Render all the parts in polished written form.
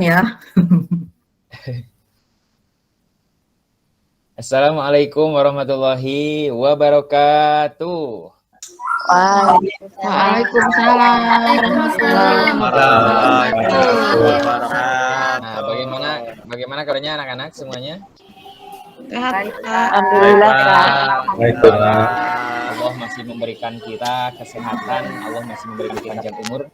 Ya. Assalamualaikum warahmatullahi wabarakatuh. Waalaikumsalam warahmatullahi wabarakatuh. Nah, bagaimana kabarnya anak-anak semuanya? Sehat, Pak. Alhamdulillah, Kak. Baik, Pak. Allah masih memberikan kita kesehatan, Allah masih memberikan kita panjang umur.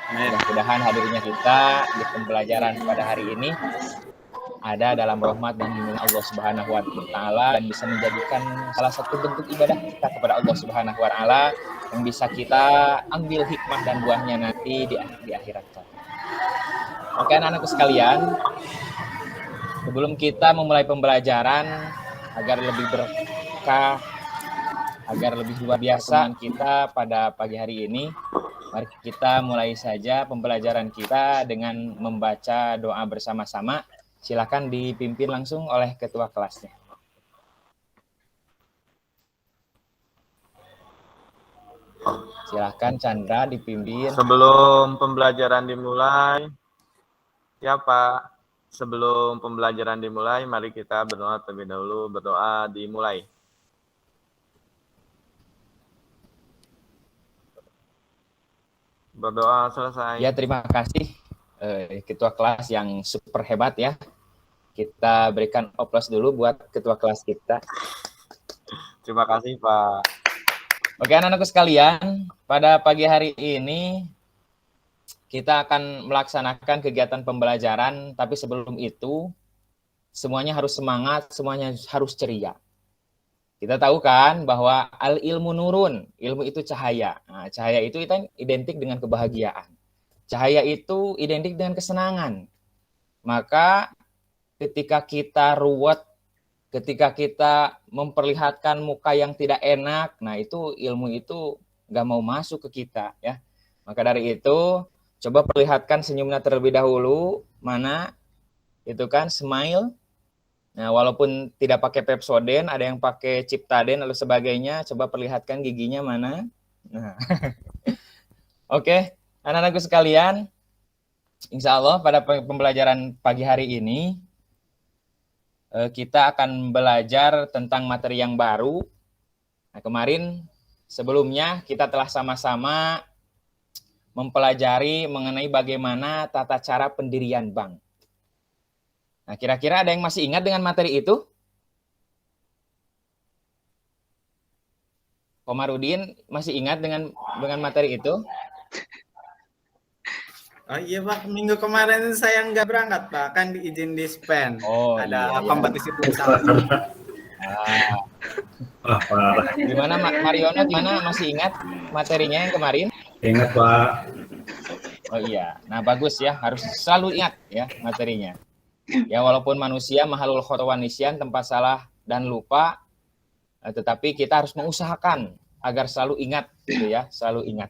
Mudah-mudahan hadirnya kita di pembelajaran pada hari ini ada dalam rahmat dan bimbingan Allah Subhanahu wa taala dan bisa menjadikan salah satu bentuk ibadah kita kepada Allah Subhanahu wa taala yang bisa kita ambil hikmah dan buahnya nanti di akhirat. Oke, anak-anakku sekalian, sebelum kita memulai pembelajaran agar lebih berkah, agar lebih luar biasa kita pada pagi hari ini, mari kita mulai saja pembelajaran kita dengan membaca doa bersama-sama. Silakan dipimpin langsung oleh ketua kelasnya. Silakan Chandra dipimpin. Sebelum pembelajaran dimulai, ya Pak, sebelum pembelajaran dimulai, mari kita berdoa terlebih dahulu. Berdoa dimulai. Berdoa selesai. Ya, terima kasih ketua kelas yang super hebat ya. Kita berikan aplaus dulu buat ketua kelas kita. Terima kasih, Pak. Oke, anak-anakku sekalian, pada pagi hari ini kita akan melaksanakan kegiatan pembelajaran, tapi sebelum itu semuanya harus semangat, semuanya harus ceria. Kita tahu kan bahwa al-ilmu nurun, ilmu itu cahaya. Nah, cahaya itu identik dengan kebahagiaan. Cahaya itu identik dengan kesenangan. Maka ketika kita ruwet, ketika kita memperlihatkan muka yang tidak enak, nah itu ilmu itu nggak mau masuk ke kita ya. Maka dari itu, coba perlihatkan senyumnya terlebih dahulu. Mana? Itu kan smile. Nah, walaupun tidak pakai Pepsodent, ada yang pakai Ciptaden lalu sebagainya, coba perlihatkan giginya mana. Nah. Oke, anak-anakku sekalian, insya Allah pada pembelajaran pagi hari ini, kita akan belajar tentang materi yang baru. Nah, kemarin sebelumnya kita telah sama-sama mempelajari mengenai bagaimana tata cara pendirian bank. Nah, kira-kira ada yang masih ingat dengan materi itu? Komarudin masih ingat dengan materi itu? Oh iya Pak, minggu kemarin saya nggak berangkat Pak, kan diizin dispen. Oh, ada iya. kompetisi futsal. Parah. Gimana Mariono, gimana masih ingat materinya yang kemarin? Ingat, Pak. Oh iya, nah bagus ya, harus selalu ingat ya materinya. Ya walaupun manusia mahalul khotowan nisyan, tempat salah dan lupa, tetapi kita harus mengusahakan agar selalu ingat gitu ya, selalu ingat.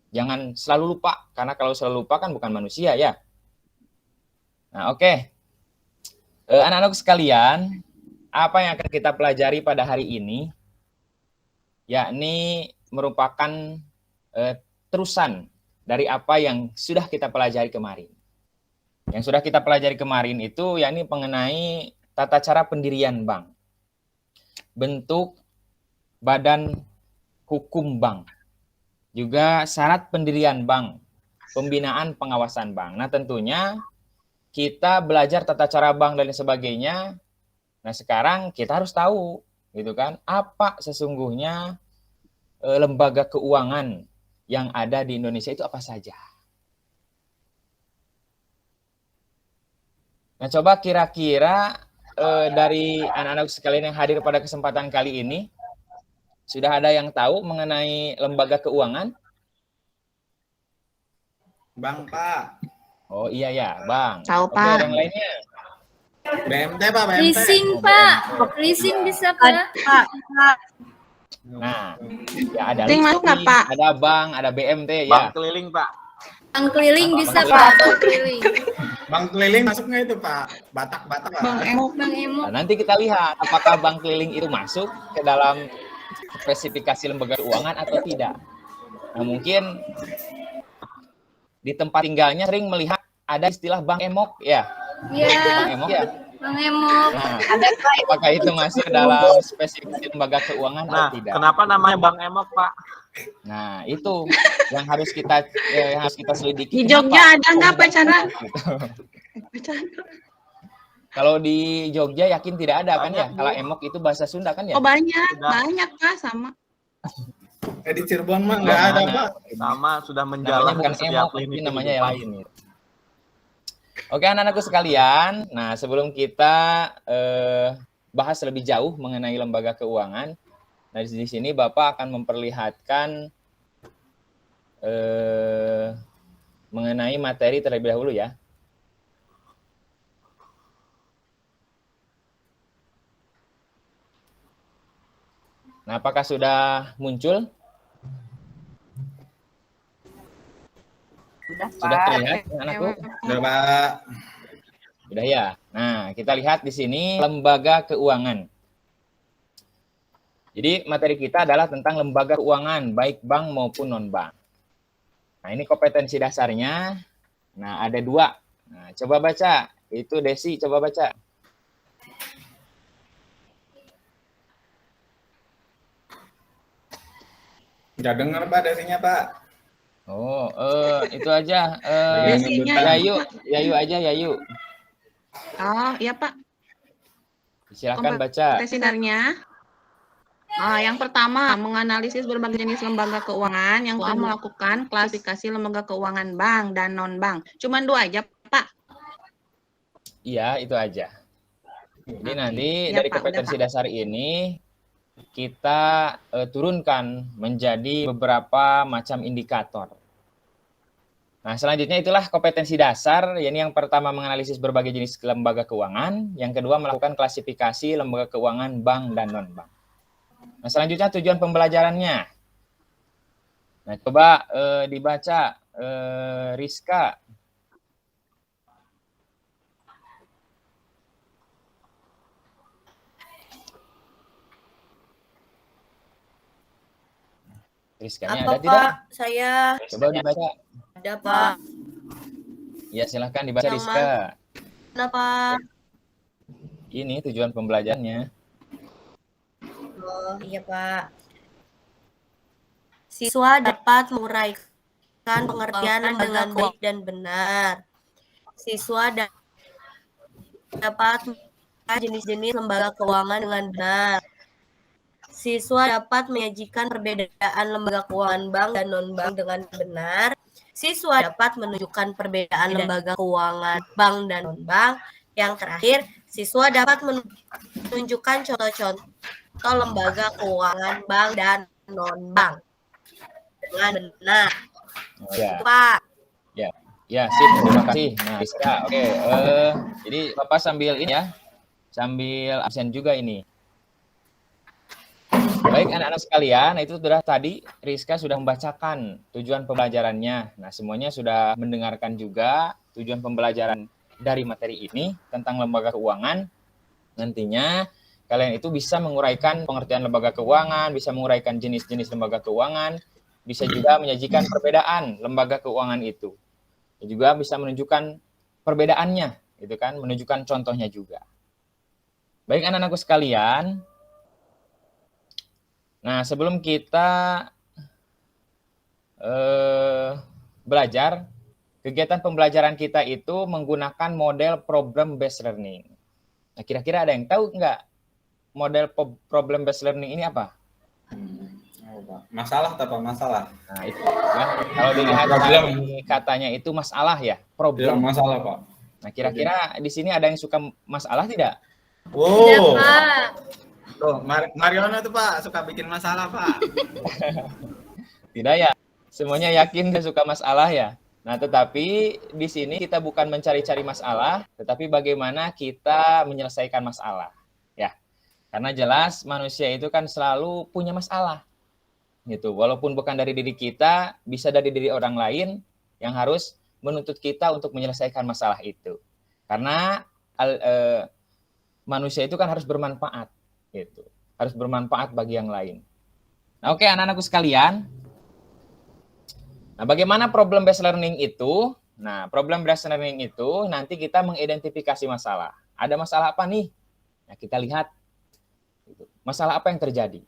Jangan selalu lupa, karena kalau selalu lupa kan bukan manusia ya. Nah oke, anak-anak sekalian, apa yang akan kita pelajari pada hari ini, yakni merupakan terusan dari apa yang sudah kita pelajari kemarin. Yang sudah kita pelajari kemarin itu yakni mengenai tata cara pendirian bank, bentuk badan hukum bank, juga syarat pendirian bank, pembinaan pengawasan bank. Nah tentunya kita belajar tata cara bank dan sebagainya. Nah sekarang kita harus tahu gitu kan, apa sesungguhnya lembaga keuangan yang ada di Indonesia itu apa saja. Nah coba kira-kira dari anak-anak sekalian yang hadir pada kesempatan kali ini, sudah ada yang tahu mengenai lembaga keuangan? Bang Pak. Oh iya ya, Bang. Tahu, Oke, Pak. yang lainnya? BMT Pak, BMT. Leasing Pak, leasing bisa Pak. Nah, ya ada Leasing masuk nggak, Pak? ada bank, ada BMT ya. Bank keliling, Pak. Bank keliling bisa Bank Pak, bank keliling. Bang keliling masuknya itu Pak. Batak-batak Pak. Bang Emok. Bang Emo. Nah, nanti kita lihat apakah bank keliling itu masuk ke dalam spesifikasi lembaga keuangan atau tidak. Nah, mungkin di tempat tinggalnya sering melihat ada istilah Bang Emok ya. Iya, Bang Emok ya. Bang Emok. Nah, Ada Pak. apakah itu masuk dalam spesifikasi lembaga keuangan Nah, atau tidak? kenapa namanya Bang Emok, Pak? Nah, itu yang harus kita selidiki. Di Kenapa? Jogja ada nggak Pak Chandra? Kalau di Jogja yakin tidak ada kan ya? Banyak, Bu. Kalau emok itu bahasa Sunda kan ya? Oh banyak, Sudah. banyak Pak sama. Di Cirebon mah nggak ada Pak. Sama sudah Namanya menjalan bukan ke setiap emok, lini tapi namanya yang kehidupan. lain. Gitu. Oke anak-anakku sekalian, nah sebelum kita bahas lebih jauh mengenai lembaga keuangan, nah di sini Bapak akan memperlihatkan mengenai materi terlebih dahulu ya. Nah, apakah sudah muncul? Sudah terlihat anakku? Udah Pak. Sudah ya. Nah, kita lihat di sini lembaga keuangan. Jadi materi kita adalah tentang lembaga keuangan, baik bank maupun non-bank. Nah, ini kompetensi dasarnya. Nah, ada 2. Nah, coba baca. Itu Desi, coba baca. Nggak dengar Pak dasinya Pak. Oh, itu aja. Desinya. Yayu aja, Yayu. Oh iya Pak. Silakan baca. Kompetensi dasarnya. Yang pertama, menganalisis berbagai jenis lembaga keuangan. Yang kedua, melakukan klasifikasi lembaga keuangan bank dan non-bank. Cuman 2 aja, Pak. Iya, itu aja. Jadi nanti Ya, dari Pak, kompetensi udah, Pak. dasar ini kita turunkan menjadi beberapa macam indikator. Nah, selanjutnya itulah kompetensi dasar, yakni yang pertama menganalisis berbagai jenis lembaga keuangan, yang kedua melakukan klasifikasi lembaga keuangan bank dan non-bank. Nah, selanjutnya tujuan pembelajarannya. Nah, coba dibaca Rizka. Rizkanya Apa ada tidak? Pak? Saya Coba dibaca. ada Pak. Ya, silahkan dibaca Yang Rizka. Mana Pak? Ini tujuan pembelajarannya. Oh iya Pak. Siswa dapat menguraikan pengertian dengan baik dan benar. Siswa dapat jenis-jenis lembaga keuangan dengan benar. Siswa dapat menyajikan perbedaan lembaga keuangan bank dan non-bank dengan benar. Siswa dapat menunjukkan perbedaan lembaga keuangan bank dan non-bank. Yang terakhir, siswa dapat menunjukkan contoh-contoh lembaga keuangan bank dan non-bank dengan benar. Ya. Pak. Ya, sip. Terima kasih. Nah, Rizka, oke. Jadi Bapak sambil ini ya, sambil absen juga ini. Baik anak-anak sekalian, itu sudah tadi Rizka sudah membacakan tujuan pembelajarannya. Nah, semuanya sudah mendengarkan juga tujuan pembelajaran dari materi ini tentang lembaga keuangan. Nantinya kalian itu bisa menguraikan pengertian lembaga keuangan, bisa menguraikan jenis-jenis lembaga keuangan, bisa juga menyajikan perbedaan lembaga keuangan itu. Dan juga bisa menunjukkan perbedaannya, gitu kan, menunjukkan contohnya juga. Baik anak-anakku sekalian, nah sebelum kita belajar, kegiatan pembelajaran kita itu menggunakan model problem based learning. Nah kira-kira ada yang tahu nggak model problem based learning ini apa? Masalah apa masalah? Nah itu ya, kalau dilihat dari katanya itu masalah ya, problem. Masalah Pak. Nah kira-kira di sini ada yang suka masalah tidak? Tidak, Wow. Pak. Tuh, Mariono tuh Pak suka bikin masalah Pak. Tidak ya, semuanya yakin dia suka masalah ya. Nah tetapi di sini kita bukan mencari-cari masalah, tetapi bagaimana kita menyelesaikan masalah. Ya, karena jelas manusia itu kan selalu punya masalah. Gitu. Walaupun bukan dari diri kita, bisa dari diri orang lain yang harus menuntut kita untuk menyelesaikan masalah itu. Karena manusia itu kan harus bermanfaat, gitu. Harus bermanfaat bagi yang lain. Nah, oke anak-anakku sekalian. Nah, bagaimana problem based learning itu? Nah, problem based learning itu nanti kita mengidentifikasi masalah. Ada masalah apa nih? Nah, kita lihat masalah apa yang terjadi.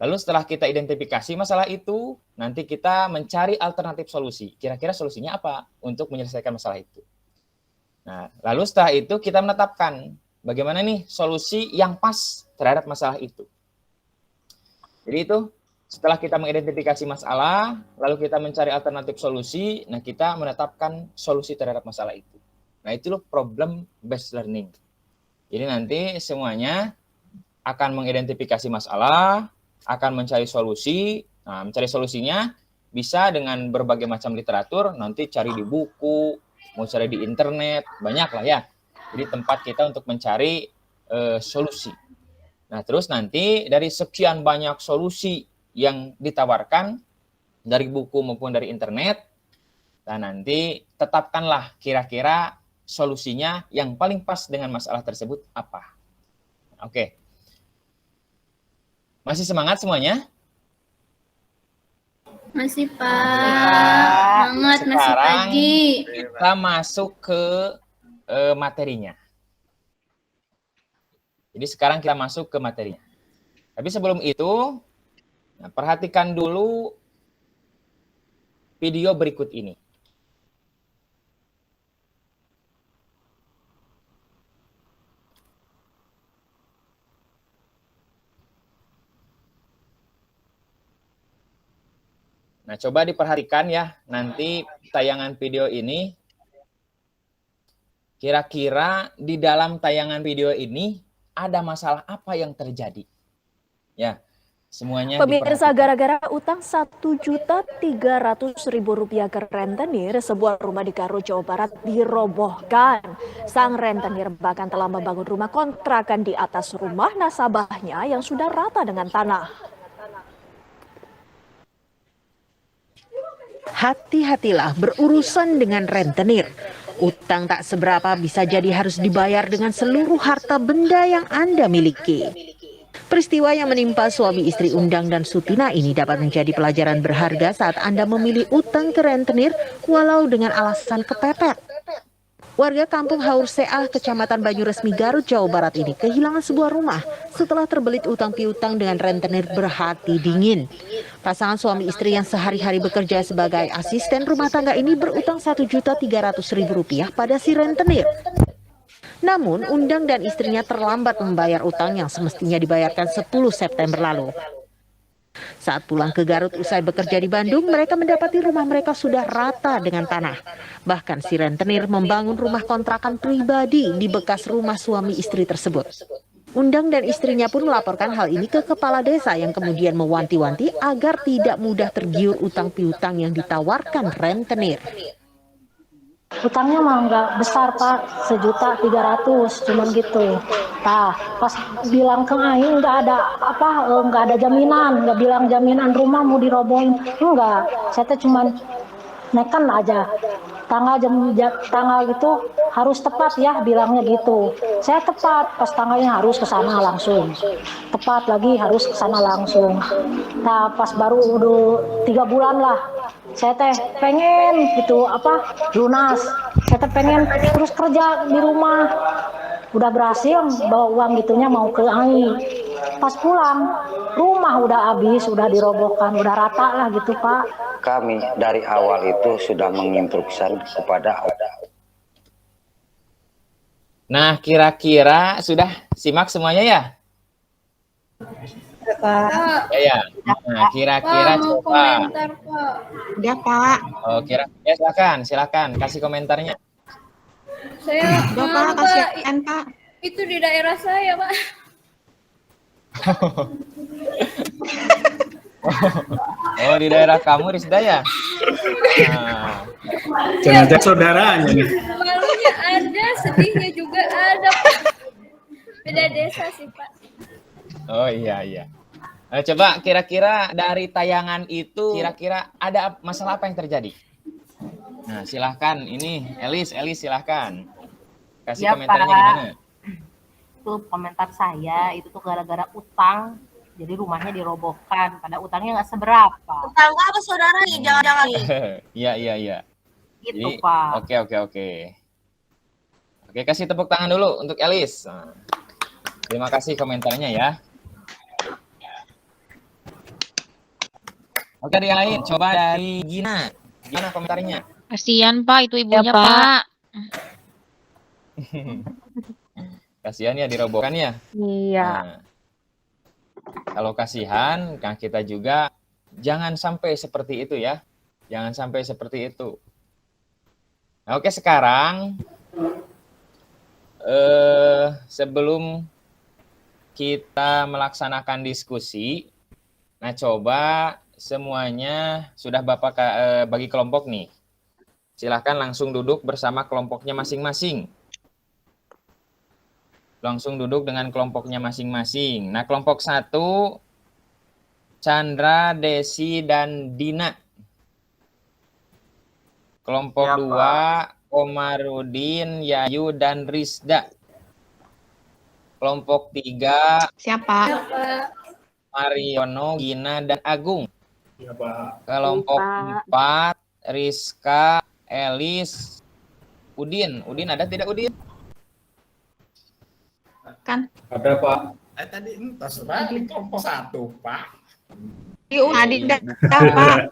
Lalu setelah kita identifikasi masalah itu, nanti kita mencari alternatif solusi. Kira-kira solusinya apa untuk menyelesaikan masalah itu. Nah, lalu setelah itu kita menetapkan bagaimana nih solusi yang pas terhadap masalah itu. Jadi itu setelah kita mengidentifikasi masalah, lalu kita mencari alternatif solusi, nah kita menetapkan solusi terhadap masalah itu. Nah, itu loh problem based learning. Jadi nanti semuanya akan mengidentifikasi masalah, akan mencari solusi. Nah, mencari solusinya bisa dengan berbagai macam literatur, nanti cari di buku, mau cari di internet, banyak lah ya. Jadi tempat kita untuk mencari solusi. Nah, terus nanti dari sekian banyak solusi yang ditawarkan dari buku maupun dari internet, nah nanti tetapkanlah kira-kira solusinya yang paling pas dengan masalah tersebut apa. Oke. Masih semangat semuanya? Masih Pak. Semangat, masih Sekarang pagi. kita masuk ke materinya. Jadi sekarang kita masuk ke materinya. Tapi sebelum itu, nah, perhatikan dulu video berikut ini. Nah, coba diperhatikan ya, nanti tayangan video ini, kira-kira di dalam tayangan video ini ada masalah apa yang terjadi? Ya, semuanya Pemirsa, diperhatikan. gara-gara utang Rp1.300.000 ke rentenir, sebuah rumah di Garut, Jawa Barat dirobohkan. Sang rentenir bahkan telah membangun rumah kontrakan di atas rumah nasabahnya yang sudah rata dengan tanah. Hati-hatilah berurusan dengan rentenir. Utang tak seberapa bisa jadi harus dibayar dengan seluruh harta benda yang Anda miliki. Peristiwa yang menimpa suami istri Undang dan Sutina ini dapat menjadi pelajaran berharga saat Anda memilih utang ke rentenir walau dengan alasan kepepet. Warga kampung Haur Seah, Kecamatan Banyuresmi, Garut, Jawa Barat ini kehilangan sebuah rumah setelah terbelit utang piutang dengan rentenir berhati dingin. Pasangan suami istri yang sehari-hari bekerja sebagai asisten rumah tangga ini berutang Rp1.300.000 pada si rentenir. Namun, Undang dan istrinya terlambat membayar utang yang semestinya dibayarkan 10 September lalu. Saat pulang ke Garut usai bekerja di Bandung, mereka mendapati rumah mereka sudah rata dengan tanah. Bahkan si rentenir membangun rumah kontrakan pribadi di bekas rumah suami istri tersebut. Undang dan istrinya pun melaporkan hal ini ke kepala desa yang kemudian mewanti-wanti agar tidak mudah tergiur utang piutang yang ditawarkan rentenir. Utangnya mah nggak besar Pak, Rp1.300.000 cuman gitu. Nah, pas bilang ke Aing nggak ada jaminan, nggak bilang jaminan rumah mau dirobohin, enggak. Saya tuh cuman neken aja. Tanggal itu harus tepat ya bilangnya gitu. Saya tepat, pas tanggalnya harus ke sana langsung. Tepat lagi harus ke sana langsung. Nah, pas baru udah 3 bulan lah. Saya teh pengen gitu lunas. Saya teh pengen terus kerja di rumah. Udah berhasil bawa uang gitunya mau ke Aing. Pas pulang rumah udah habis, udah dirobohkan, udah rata lah gitu Pak. Kami dari awal itu sudah menginstruksikan kepada. Nah, kira-kira sudah simak semuanya ya? Ya. Nah, kira-kira Pak, mau coba. komentar Pak. Udah Pak. Oh, kira-kira silakan kasih komentarnya. Saya Udah Pak, maaf, kasihan Pak. Itu di daerah saya Pak. Oh, di daerah kamu Rizda ya? Nah, Jangan saudaranya nih. Malunya ada, sedihnya juga ada Pak. Beda desa sih Pak. oh iya. Nah, coba kira-kira dari tayangan itu kira-kira ada masalah apa yang terjadi? Nah, silahkan ini Elis silahkan. Kasih Ya, komentarnya Pak. gimana? Itu komentar saya itu tuh gara-gara utang, jadi rumahnya dirobohkan. Pada utangnya nggak seberapa. Tetangga apa saudara nih? Jangan-jangan nih. Iya. Gitu, Jadi, Pak. Oke, kasih tepuk tangan dulu untuk Elis. Nah, terima kasih komentarnya ya. Oke, yang lain. Coba dari Gina. Gimana komentarnya? Kasihan Pak, itu ibunya Ya, Pak. Pak. Kasihan ya dirobohkan ya. Iya. Nah, kalau kasihan, nah kita juga jangan sampai seperti itu ya. Jangan sampai seperti itu. Nah, oke, sekarang sebelum kita melaksanakan diskusi, nah coba semuanya sudah Bapak bagi kelompok nih. Silahkan langsung duduk bersama kelompoknya masing-masing. Langsung duduk dengan kelompoknya masing-masing. Nah, kelompok 1, Chandra, Desi, dan Dina. Kelompok 2, Komarudin, Yayu, dan Rizda. Kelompok 3, Siapa? Mariono, Gina, dan Agung. Kelompok 4, Rizka, Elis, Udin. Udin ada tidak, Udin? Kan? Ada, Pak. Tadi entas di kelompok 1, Pak. Adik dah, Pak.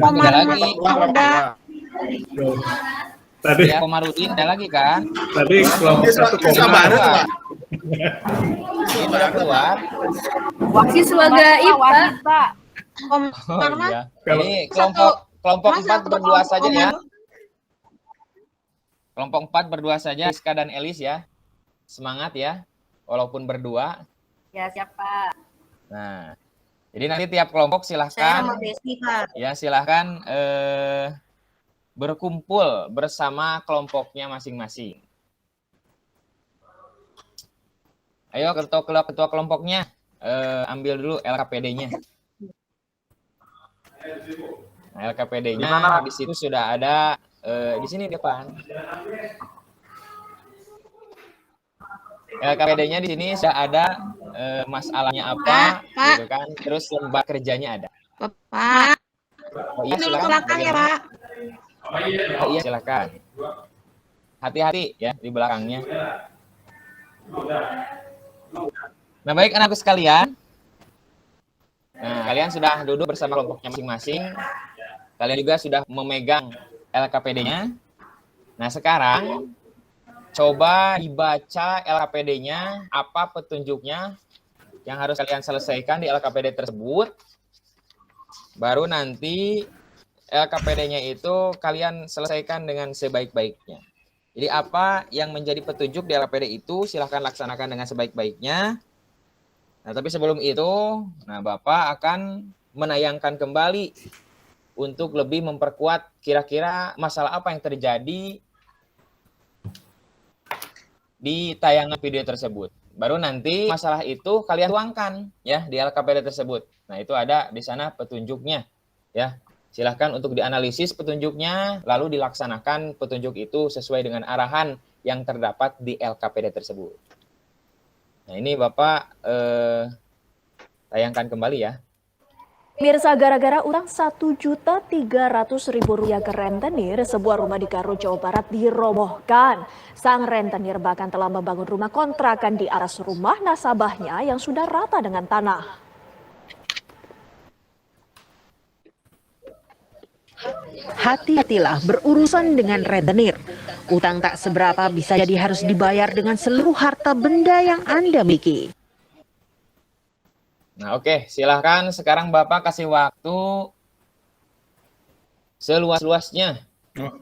Ada lagi. Udah. Tadi ya, Komarudin ada lagi kan? Tadi kelompok 1 baru, Pak. Sudah keluar. Siswa gaib, Pak. Oh iya. Jadi kelompok 4 berdua saja ya. Kelompok 4 berdua saja, Rizka dan Elis ya. Semangat ya, walaupun berdua. Ya, siapa? Nah, jadi nanti tiap kelompok Saya silahkan sama Desi, Pak. ya, silahkan berkumpul bersama kelompoknya masing-masing. Ayo ketua kelompoknya ambil dulu LKPD-nya. Nah, LKPD-nya di situ sudah ada di sini depan. LKPD-nya di sini sudah ada masalahnya apa, gitu kan. Terus lembar kerjanya ada. Pak. Oh iya, Ini silakan. belakang ya, Pak. Oh iya, silakan. Hati-hati ya di belakangnya. Nah, baik anakku sekalian. Nah, kalian sudah duduk bersama kelompoknya masing-masing. Kalian juga sudah memegang LKPD-nya. Nah, sekarang coba dibaca LKPD-nya, apa petunjuknya yang harus kalian selesaikan di LKPD tersebut. Baru nanti LKPD-nya itu kalian selesaikan dengan sebaik-baiknya. Jadi apa yang menjadi petunjuk di LKPD itu silahkan laksanakan dengan sebaik-baiknya. Nah, tapi sebelum itu, nah Bapak akan menayangkan kembali untuk lebih memperkuat kira-kira masalah apa yang terjadi di tayangan video tersebut. Baru nanti masalah itu kalian tuangkan ya di LKPD tersebut. Nah, itu ada di sana petunjuknya ya. Silahkan untuk dianalisis petunjuknya, lalu dilaksanakan petunjuk itu sesuai dengan arahan yang terdapat di LKPD tersebut. Nah, ini Bapak tayangkan kembali ya. Pemirsa, gara-gara utang Rp1.300.000 ke rentenir, sebuah rumah di Garut, Jawa Barat dirobohkan. Sang rentenir bahkan telah membangun rumah kontrakan di atas rumah nasabahnya yang sudah rata dengan tanah. Hati-hatilah berurusan dengan rentenir. Utang tak seberapa bisa jadi harus dibayar dengan seluruh harta benda yang Anda miliki. Nah, oke, silahkan sekarang Bapak kasih waktu seluas-luasnya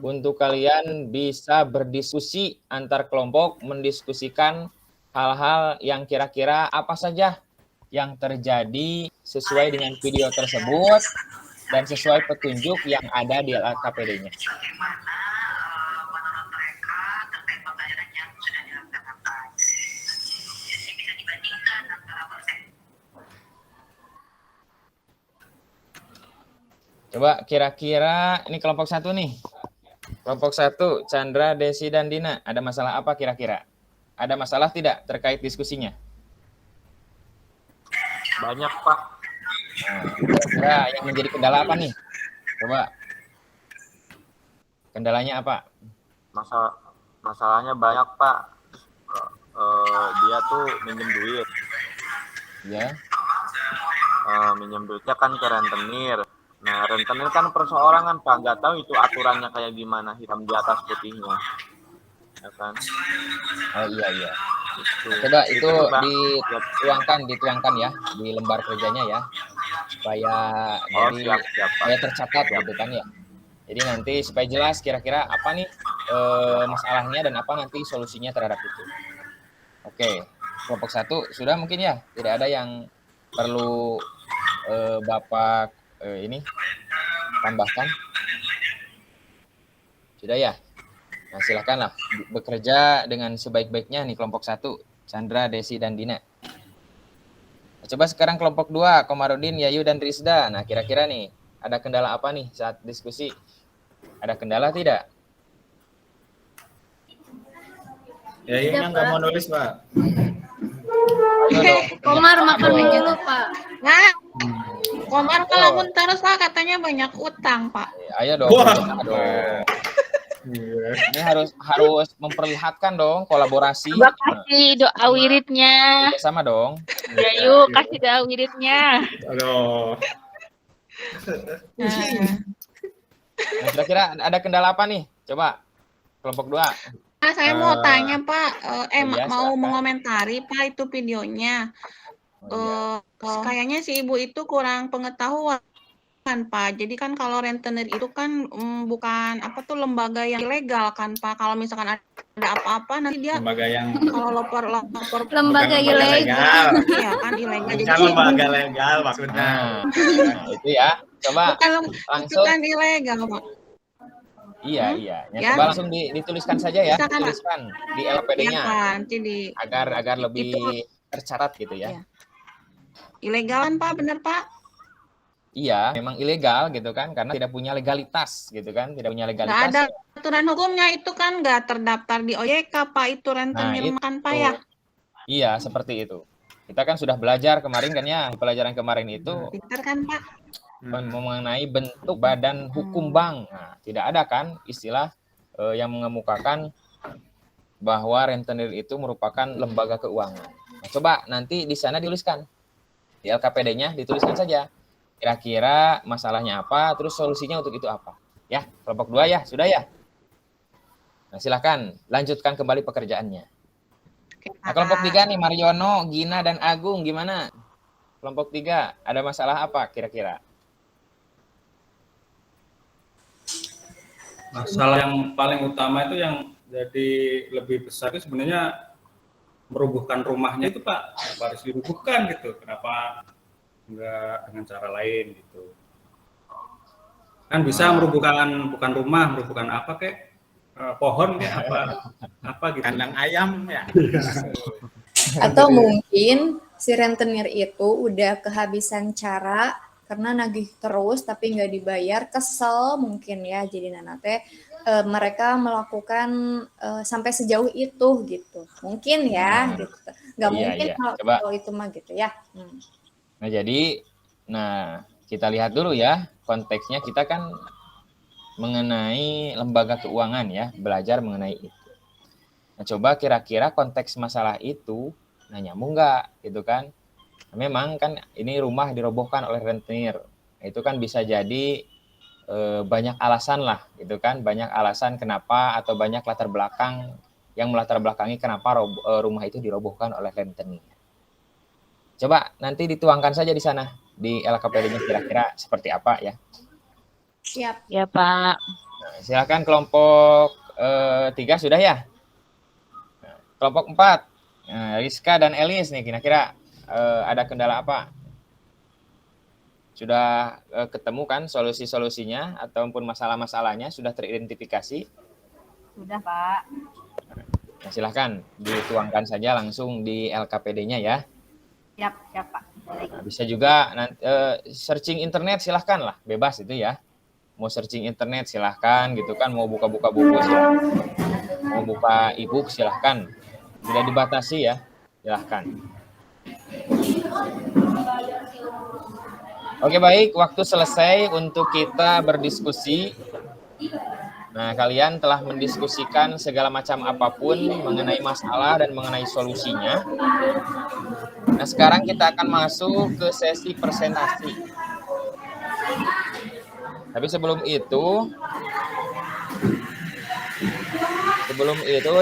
untuk kalian bisa berdiskusi antar kelompok, mendiskusikan hal-hal yang kira-kira apa saja yang terjadi sesuai dengan video tersebut dan sesuai petunjuk yang ada di LKPD-nya. Coba kira-kira ini kelompok 1 nih. Kelompok 1, Chandra, Desi, dan Dina. Ada masalah apa kira-kira? Ada masalah tidak terkait diskusinya? Banyak, Pak. Nah, kira-kira yang menjadi kendala apa nih? Coba. Kendalanya apa? Masalahnya banyak, Pak. Dia tuh minjem duit. Ya. Minjem duitnya kan ke rentenir. Nah, rentenir kan perseorangan, Pak. Nggak tahu itu aturannya kayak gimana, hitam di atas putihnya. Ya kan? Oh iya. Itu. Coba itu Pak. dituangkan ya di lembar kerjanya ya. Supaya jadi supaya tercatat gitu kan ya. Jadi nanti supaya jelas kira-kira apa nih masalahnya dan apa nanti solusinya terhadap itu. Oke, kelompok 1 sudah mungkin ya, tidak ada yang perlu Bapak ini tambahkan. Sudah ya. Nah, silakanlah bekerja dengan sebaik-baiknya nih kelompok 1, Chandra, Desi, dan Dina. Nah, coba sekarang kelompok 2, Komarudin, Yayu, dan Rizda. Nah, kira-kira nih ada kendala apa nih saat diskusi? Ada kendala tidak? Yayunya nggak mau nulis, Pak. Komar makan dulu, Pak. Nah, Komar kalau terus Pak katanya banyak utang, Pak. Ayo dong. Ini harus memperlihatkan dong kolaborasi. Coba kasih doa wiridnya. Sama dong. Ya yuk kasih doa wiridnya. Aduh. Nah, kira-kira ada kendala apa nih? Coba kelompok 2. Saya mau tanya Pak, mau silakan. mengomentari Pak itu videonya. Kayaknya si ibu itu kurang pengetahuan Pak. Jadi kan kalau rentenir itu kan bukan lembaga yang ilegal kan Pak. Kalau misalkan ada apa-apa nanti dia lembaga yang kalau lapor lembaga ilegal. Iya kan ilegal. Bukan lembaga legal maksudnya. Nah, itu ya. Coba langsung Bukan ilegal Pak. Iya. Ya. Coba langsung dituliskan saja ya. Misalkan, Tuliskan di LPD-nya. Ya, nanti agar lebih tercatat gitu ya. Iya. Ilegalan Pak, benar Pak? Iya, memang ilegal gitu kan, karena tidak punya legalitas gitu kan, tidak punya legalitas. Nggak ada aturan hukumnya, itu kan nggak terdaftar di OJK Pak, itu rentenir makan Pak ya? Iya, seperti itu. Kita kan sudah belajar kemarin kan ya, pelajaran kemarin itu Pintar kan Pak? mengenai bentuk badan hukum bank. Nah, tidak ada kan istilah yang mengemukakan bahwa rentenir itu merupakan lembaga keuangan. Nah, coba nanti di sana dituliskan, di LKPD-nya dituliskan saja. Kira-kira masalahnya apa, terus solusinya untuk itu apa. Ya, kelompok 2 ya, sudah ya. Nah, silakan lanjutkan kembali pekerjaannya. Nah, kelompok 3 nih, Mariono, Gina, dan Agung, gimana? Kelompok 3, ada masalah apa kira-kira? Masalah yang paling utama itu yang jadi lebih besar itu sebenarnya merubuhkan rumahnya itu Pak. Kenapa harus dirubuhkan gitu? Kenapa enggak dengan cara lain gitu? Kan bisa merubuhkan bukan rumah, merubuhkan apa kayak pohon kayak apa gitu. Kandang ayam ya. Atau mungkin si rentenir itu udah kehabisan cara karena nagih terus tapi nggak dibayar, kesel mungkin ya, jadi nanate mereka melakukan sampai sejauh itu gitu, mungkin ya gitu, nggak mungkin kalau itu mah gitu ya. Nah jadi, kita lihat dulu ya konteksnya, kita kan mengenai lembaga keuangan ya, belajar mengenai itu. Nah coba kira-kira konteks masalah itu, nyambung nggak gitu kan? Memang kan ini rumah dirobohkan oleh rentenir, itu kan bisa jadi banyak alasan lah gitu kan, banyak alasan kenapa atau banyak latar belakang yang melatar belakangi kenapa rumah itu dirobohkan oleh rentenir. Coba nanti dituangkan saja di sana di LKPD-nya kira-kira seperti apa ya. Siap. Ya Pak. Nah, silakan kelompok 3 sudah ya. Nah, kelompok 4 Rizka dan Elis nih kira-kira ada kendala apa? Sudah ketemu kan solusi-solusinya ataupun masalah-masalahnya sudah teridentifikasi? Sudah, Pak. Nah, silahkan dituangkan saja langsung di LKPD-nya ya. Siap, Pak. Nah, bisa juga nanti, searching internet silahkan lah, bebas itu ya. Mau searching internet silahkan gitu kan, mau buka-buka buku silahkan. Mau buka e-book silahkan. Tidak dibatasi ya, silahkan. Oke baik, waktu selesai untuk kita berdiskusi. Nah, kalian telah mendiskusikan segala macam apapun mengenai masalah dan mengenai solusinya. Nah, sekarang kita akan masuk ke sesi presentasi. Tapi sebelum itu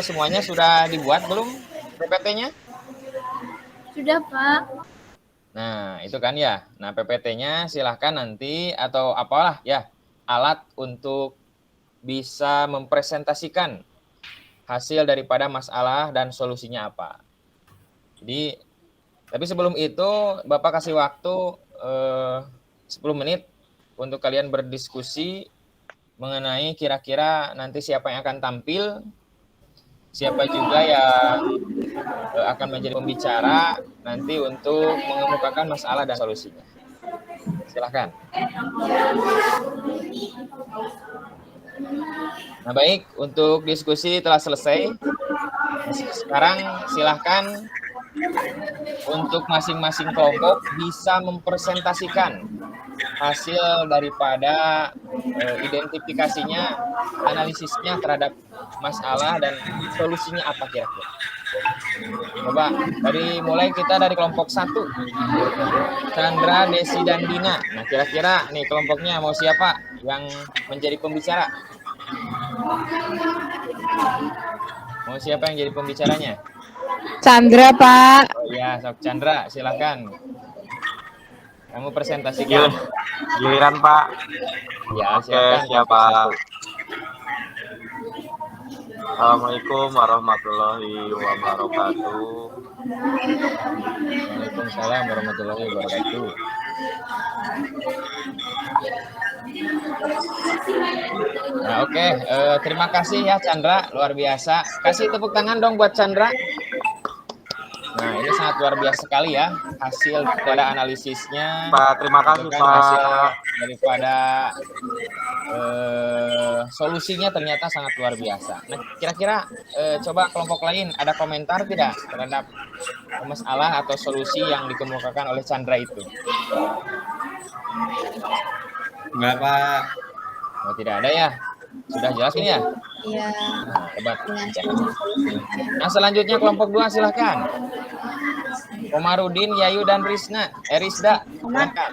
semuanya sudah dibuat belum PPT-nya? Sudah, Pak. Nah, itu kan ya. Nah, PPT-nya silahkan nanti atau apalah ya, alat untuk bisa mempresentasikan hasil daripada masalah dan solusinya apa. Jadi, tapi sebelum itu Bapak kasih waktu 10 menit untuk kalian berdiskusi mengenai kira-kira nanti siapa yang akan tampil, siapa juga yang akan menjadi pembicara nanti untuk mengemukakan masalah dan solusinya. Silahkan. Nah, baik, untuk diskusi telah selesai. Sekarang silahkan untuk masing-masing kelompok bisa mempresentasikan hasil daripada identifikasinya, analisisnya terhadap masalah dan solusinya apa kira-kira. Coba mulai kita dari kelompok 1. Chandra, Desi, dan Dina. Nah, kira-kira nih kelompoknya mau siapa yang menjadi pembicara? Mau siapa yang jadi pembicaranya? Chandra, Pak. Oh iya, sok Chandra, silakan. Kamu presentasikan. Giliran, Pak. Ya, Oke, siapa? Assalamualaikum warahmatullahi wabarakatuh. Waalaikumsalam warahmatullahi wabarakatuh. Nah, oke. Terima kasih ya Chandra, luar biasa. Kasih tepuk tangan dong buat Chandra. Nah, ini sangat luar biasa sekali ya hasil daripada analisisnya. Pak, terima kasih Pak. Hasil daripada solusinya ternyata sangat luar biasa. Nah, kira-kira coba kelompok lain ada komentar tidak terhadap masalah atau solusi yang dikemukakan oleh Chandra itu? Enggak, Pak. Oh, tidak ada ya? Sudah jelas ini ya? Iya. Nah, hebat. Nah, selanjutnya kelompok 2 silahkan. Komarudin, Yayu, dan Risda. Silakan.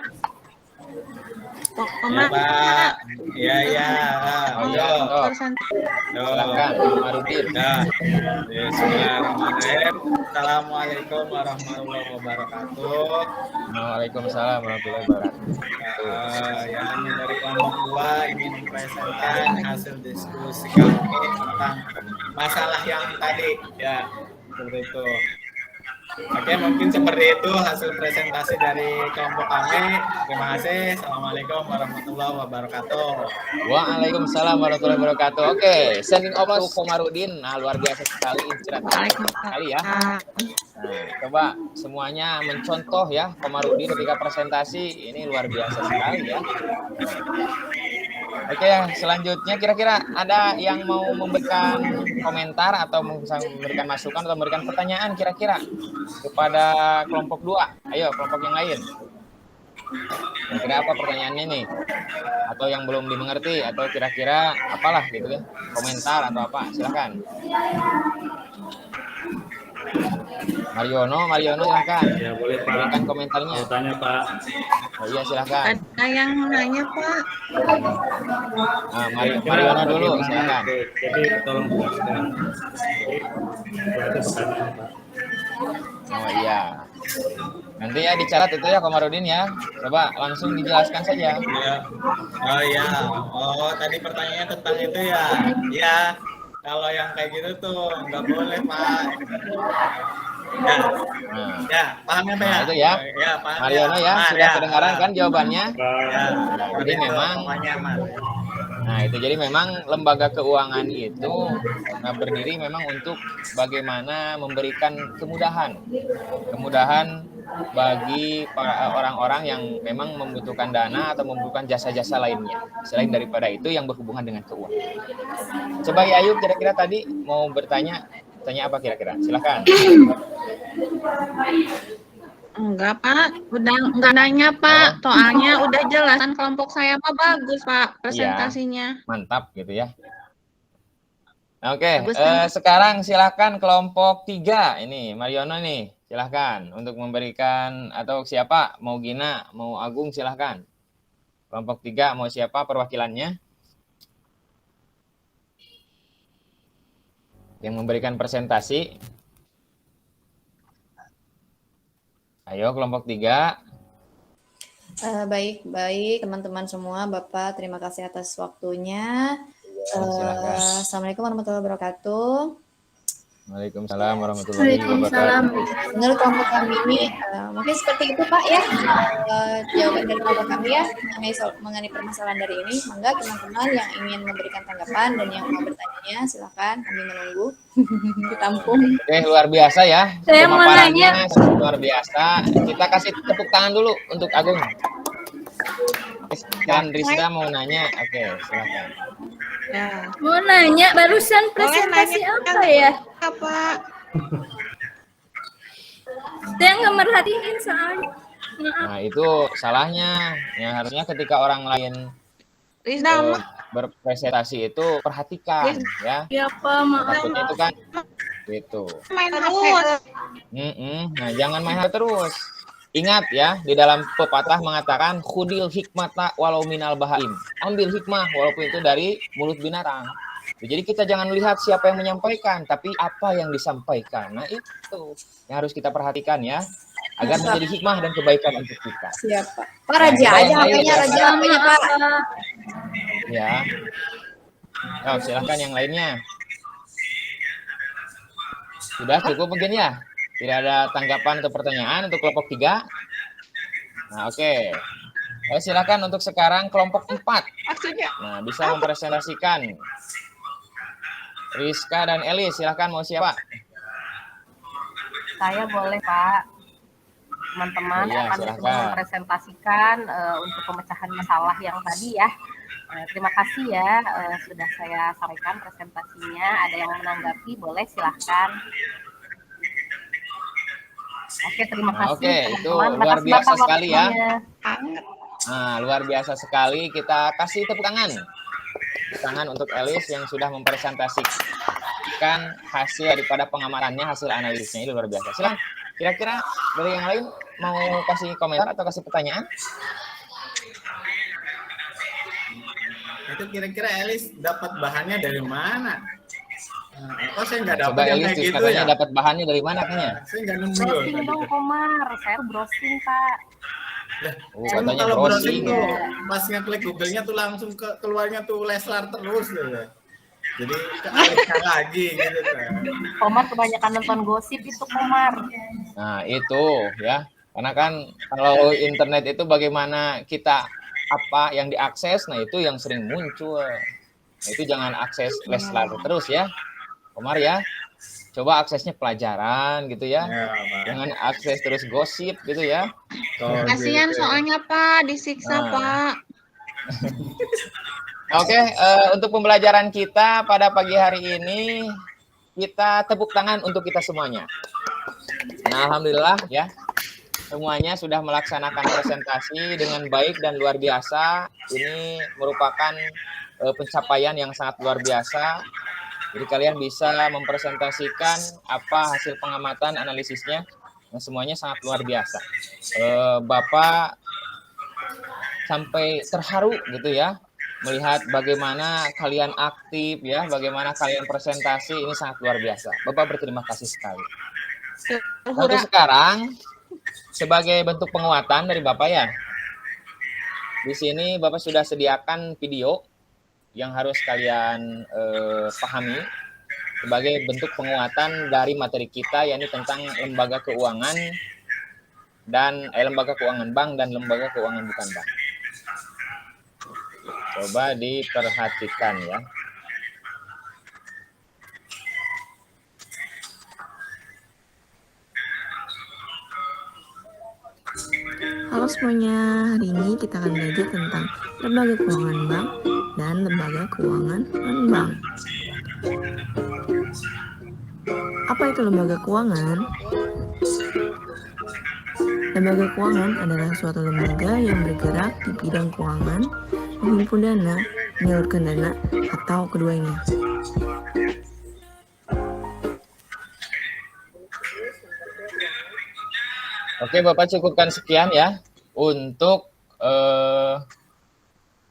Ya, Pak. Iya. Ayo. Silakan, Komarudin. Nah, bismillahirrahmanirrahim. Assalamualaikum warahmatullahi wabarakatuh. Waalaikumsalam warahmatullahi wabarakatuh. Yang dari kelompok 2 ingin mempresentasikan hasil diskusi kami tentang masalah yang tadi ya, seperti itu. Oke, mungkin seperti itu hasil presentasi dari kelompok kami. Terima kasih. Assalamualaikum warahmatullahi wabarakatuh. Waalaikumsalam warahmatullahi wabarakatuh. Oke, sending off to Komarudin. Nah, luar biasa sekali, sekali ya. Nah, coba semuanya mencontoh ya Komarudin ketika presentasi, ini luar biasa sekali ya. Oke, selanjutnya kira-kira ada yang mau memberikan komentar atau memberikan masukan atau memberikan pertanyaan kira-kira kepada kelompok 2? Ayo, kelompok yang lain. Kira-kira apa pertanyaannya nih? Atau yang belum dimengerti atau kira-kira apalah gitu ya? Komentar atau apa? Silakan. Mariono silakan. Ya, boleh Pak. Berikan komentarnya. Mau tanya Pak. Oh iya, silakan. Ada yang nanya, Pak. Nah, Mariono dulu, silakan. Jadi tolong jelaskan. Jadi pertanyaan Pak. Oh iya. Nanti ya dicatat itu ya Komarudin ya. Coba langsung dijelaskan saja. Ya. Oh iya. Oh, tadi pertanyaannya tentang itu ya. Ya. Kalau yang kayak gitu tuh nggak boleh, Pak. Ya, paham ya, Pak? Nah, itu ya. Ya, paham. Mariono ya, sudah kedengaran kan jawabannya? Ya. Jadi memang Nah, itu jadi memang lembaga keuangan itu berdiri memang untuk bagaimana memberikan kemudahan bagi orang-orang yang memang membutuhkan dana atau membutuhkan jasa-jasa lainnya selain daripada itu yang berhubungan dengan keuangan. Coba ya, Ayu kira-kira tadi mau bertanya apa kira-kira? Silakan. Enggak, Pak. Udah enggak nanya, Pak. Soalnya udah jelas kan kelompok saya Pak bagus, Pak, presentasinya. Ya, mantap gitu ya. Oke, Bagus kan? sekarang silakan kelompok 3 ini Mariono nih, silakan untuk memberikan atau siapa mau Gina, mau Agung silakan. Kelompok 3 mau siapa perwakilannya? Yang memberikan presentasi. Ayo kelompok 3. Baik teman-teman semua, Bapak terima kasih atas waktunya. Silakan. Assalamualaikum warahmatullahi wabarakatuh. Waalaikumsalam warahmatullahi wabarakatuh. Menurut kelompok kami ini mungkin seperti itu Pak ya, jawaban dari kelompok kami ya mengenai permasalahan dari ini. Mangga teman-teman yang ingin memberikan tanggapan dan yang mau bertanya silakan, kami menunggu. Ditampung. Oke, luar biasa ya. Saya mau Pemaparannya nanya. luar biasa. Kita kasih tepuk tangan dulu untuk Agung. Dan Rizda mau nanya. Oke, silakan. Ya. Mau nanya barusan presentasi apa ya? Pak. Saya nggak merhatiin soalnya. Maaf. Nah, itu salahnya. Ya, harusnya ketika orang lain berpresentasi itu perhatikan ya. Ya Pak, maaf. Maksudnya itu kan gitu. Main terus. Nah, jangan main HP terus. Ingat ya, di dalam pepatah mengatakan khudil hikmata walau minal bahaim. Ambil hikmah walaupun itu dari mulut binatang. Jadi kita jangan lihat siapa yang menyampaikan, tapi apa yang disampaikan. Nah, itu yang harus kita perhatikan ya, agar menjadi hikmah dan kebaikan untuk kita. Siap Pak. Pak Raja aja HP-nya, Raja HP-nya Pak. Ya. Oh, silahkan yang lainnya. Sudah cukup mungkin ya? Tidak ada tanggapan atau pertanyaan untuk kelompok 3? Nah, oke. Silakan untuk sekarang kelompok 4. Nah, bisa mempresentasikan. Rizka dan Eli, silakan mau siapa? Saya boleh, Pak. Teman-teman akan mempresentasikan untuk pemecahan masalah yang tadi ya. Terima kasih ya sudah saya sampaikan presentasinya. Ada yang menanggapi, boleh silahkan. Oke, terima kasih. Oke, itu luar biasa sekali ya. Nah, luar biasa sekali. Kita kasih tepuk tangan. Tepuk tangan untuk Elis yang sudah mempresentasikan hasil daripada pengamatannya, hasil analisisnya. Itu luar biasa. Silakan. Kira-kira dari yang lain mau kasih komentar atau kasih pertanyaan? Itu kira-kira Elis dapat bahannya dari mana? Oh, saya nggak dapat Coba yang Elis kayak gitu katanya ya. dapat bahannya dari mana kayaknya? Saya nggak nemu. Browsing dong, Komar. Saya browsing, Pak. Katanya kalau browsing browsing. tuh pas ngeklik Google-nya tuh langsung keluarnya tuh Leslar terus gitu. Jadi kealihkan lagi gitu kan. Komar kebanyakan nonton gosip itu, Komar. Nah, itu ya. Karena kan kalau internet itu bagaimana kita apa yang diakses, nah itu yang sering muncul. Nah, itu jangan akses Leslar terus ya. Komar ya. Coba aksesnya pelajaran gitu ya. Jangan akses terus gosip gitu ya. Kasihan soalnya Pak, disiksa Pak. Oke, untuk pembelajaran kita pada pagi hari ini, kita tepuk tangan untuk kita semuanya. Nah, alhamdulillah ya, semuanya sudah melaksanakan presentasi dengan baik dan luar biasa. Ini merupakan pencapaian yang sangat luar biasa. Jadi kalian bisa mempresentasikan apa hasil pengamatan analisisnya, nah, semuanya sangat luar biasa. Bapak sampai terharu gitu ya, melihat bagaimana kalian aktif ya, bagaimana kalian presentasi, ini sangat luar biasa. Bapak berterima kasih sekali. Untuk sekarang, sebagai bentuk penguatan dari Bapak ya, di sini Bapak sudah sediakan video yang harus kalian pahami sebagai bentuk penguatan dari materi kita, yakni tentang lembaga keuangan dan lembaga keuangan bank dan lembaga keuangan bukan bank. Coba diperhatikan ya. Halo semuanya, hari ini kita akan belajar tentang lembaga keuangan bank dan lembaga keuangan non-bank. Apa itu lembaga keuangan? Lembaga keuangan adalah suatu lembaga yang bergerak di bidang keuangan, menghimpun dana, menyalurkan dana, atau keduanya. Oke, Bapak cukupkan sekian ya untuk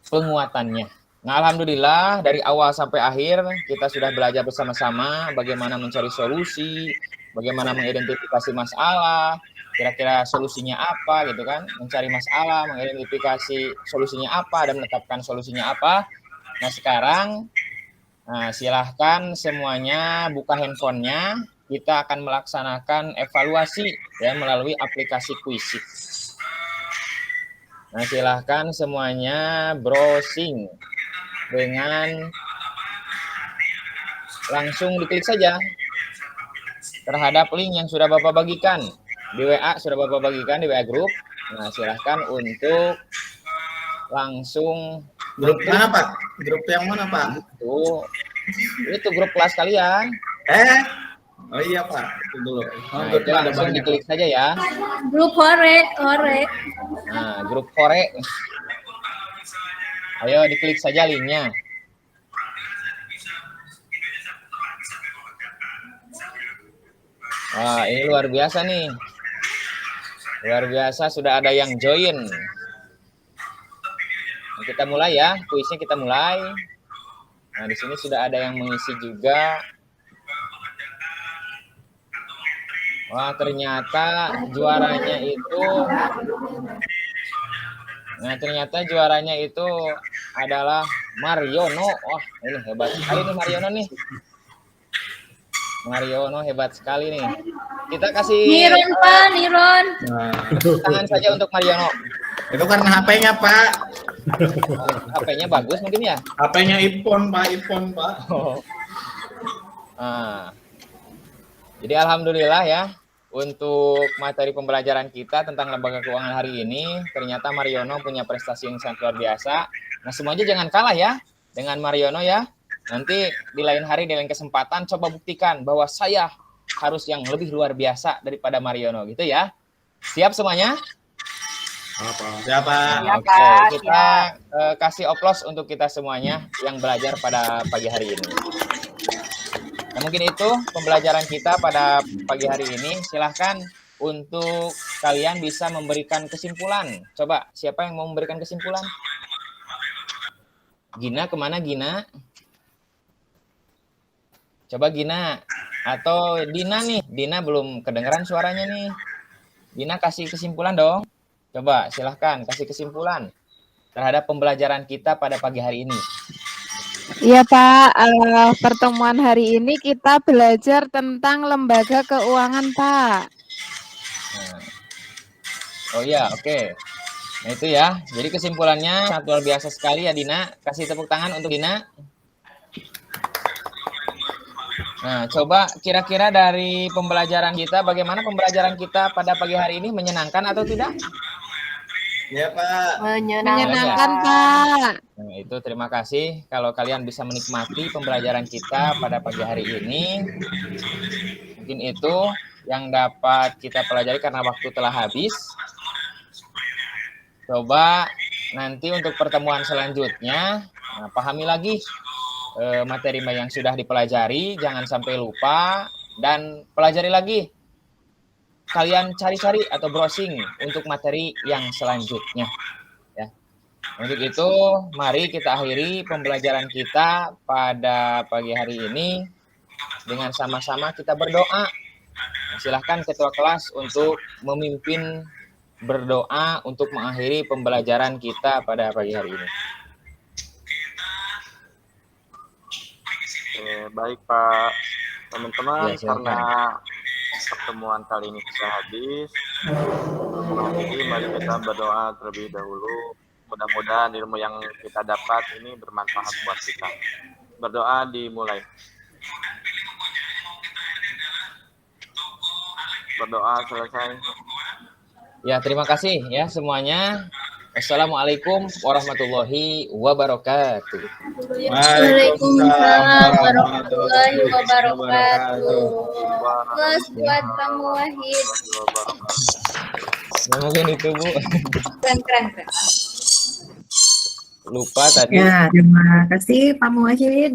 penguatannya. Nah, alhamdulillah dari awal sampai akhir kita sudah belajar bersama-sama bagaimana mencari solusi, bagaimana mengidentifikasi masalah, kira-kira solusinya apa gitu kan, mencari masalah, mengidentifikasi solusinya apa, dan menetapkan solusinya apa. Nah, sekarang silahkan semuanya buka handphonenya, kita akan melaksanakan evaluasi ya melalui aplikasi Quizizz. Nah, silahkan semuanya browsing dengan langsung diklik saja terhadap link yang sudah Bapak bagikan di WA, sudah Bapak bagikan di WA Group. Nah, silahkan untuk langsung grup mana Pak? Grup yang mana Pak? Itu grup kelas kalian. Oh iya Pak, itu dulu. Nah, itu langsung diklik saja ya. Grup hore. Nah, grup hore. Ayo diklik saja linknya. Wah, ini luar biasa nih. Luar biasa, sudah ada yang join. Nah, kita mulai ya, kuisnya kita mulai. Nah, di sini sudah ada yang mengisi juga. Wah, ternyata juaranya itu adalah Mariono. Wah, ini hebat sekali nih Mariono nih. Mariono hebat sekali nih. Kita kasih Niron Pak, Niron. tangan saja untuk Mariono. Itu karena HP-nya Pak. HP-nya bagus mungkin ya? HP-nya iPhone Pak. Jadi alhamdulillah ya, untuk materi pembelajaran kita tentang lembaga keuangan hari ini, ternyata Mariono punya prestasi yang sangat luar biasa. Nah, semuanya jangan kalah ya dengan Mariono ya. Nanti di lain hari, di lain kesempatan, coba buktikan bahwa saya harus yang lebih luar biasa daripada Mariono gitu ya. Siap semuanya? Siapa? Oke, kita kasih oplos untuk kita semuanya yang belajar pada pagi hari ini. Nah, mungkin itu pembelajaran kita pada pagi hari ini. Silahkan untuk kalian bisa memberikan kesimpulan. Coba, siapa yang mau memberikan kesimpulan? Gina, kemana Gina? Coba Gina. Atau Dina nih. Dina belum kedengeran suaranya nih. Dina kasih kesimpulan dong. Coba, silahkan kasih kesimpulan terhadap pembelajaran kita pada pagi hari ini. Iya Pak, pertemuan hari ini kita belajar tentang lembaga keuangan Pak. Oh iya, oke. Nah itu ya, jadi kesimpulannya sangat luar biasa sekali ya Dina. Kasih tepuk tangan untuk Dina. Nah, coba kira-kira dari pembelajaran kita, bagaimana pembelajaran kita pada pagi hari ini, menyenangkan atau tidak? Ya Pak. Menyenangkan Pak. Nah, itu terima kasih kalau kalian bisa menikmati pembelajaran kita pada pagi hari ini. Mungkin itu yang dapat kita pelajari karena waktu telah habis. Coba nanti untuk pertemuan selanjutnya, pahami lagi materi yang sudah dipelajari, jangan sampai lupa, dan pelajari lagi. Kalian cari-cari atau browsing untuk materi yang selanjutnya. Ya. Untuk itu, mari kita akhiri pembelajaran kita pada pagi hari ini dengan sama-sama kita berdoa. Nah, silahkan ketua kelas untuk memimpin berdoa untuk mengakhiri pembelajaran kita pada pagi hari ini. Oke, baik Pak. Teman-teman, Ya, karena pertemuan kali ini sudah habis, jadi mari kita berdoa terlebih dahulu. Mudah-mudahan ilmu yang kita dapat ini bermanfaat buat kita. Berdoa dimulai. Berdoa selesai. Ya, terima kasih ya semuanya. Assalamualaikum warahmatullahi wabarakatuh. Waalaikumsalam warahmatullahi wabarakatuh. Plus buat Kamu Wahid. Nah, mungkin itu Bu. Keren. Lupa tadi. Ya, terima kasih Pak Muwahid.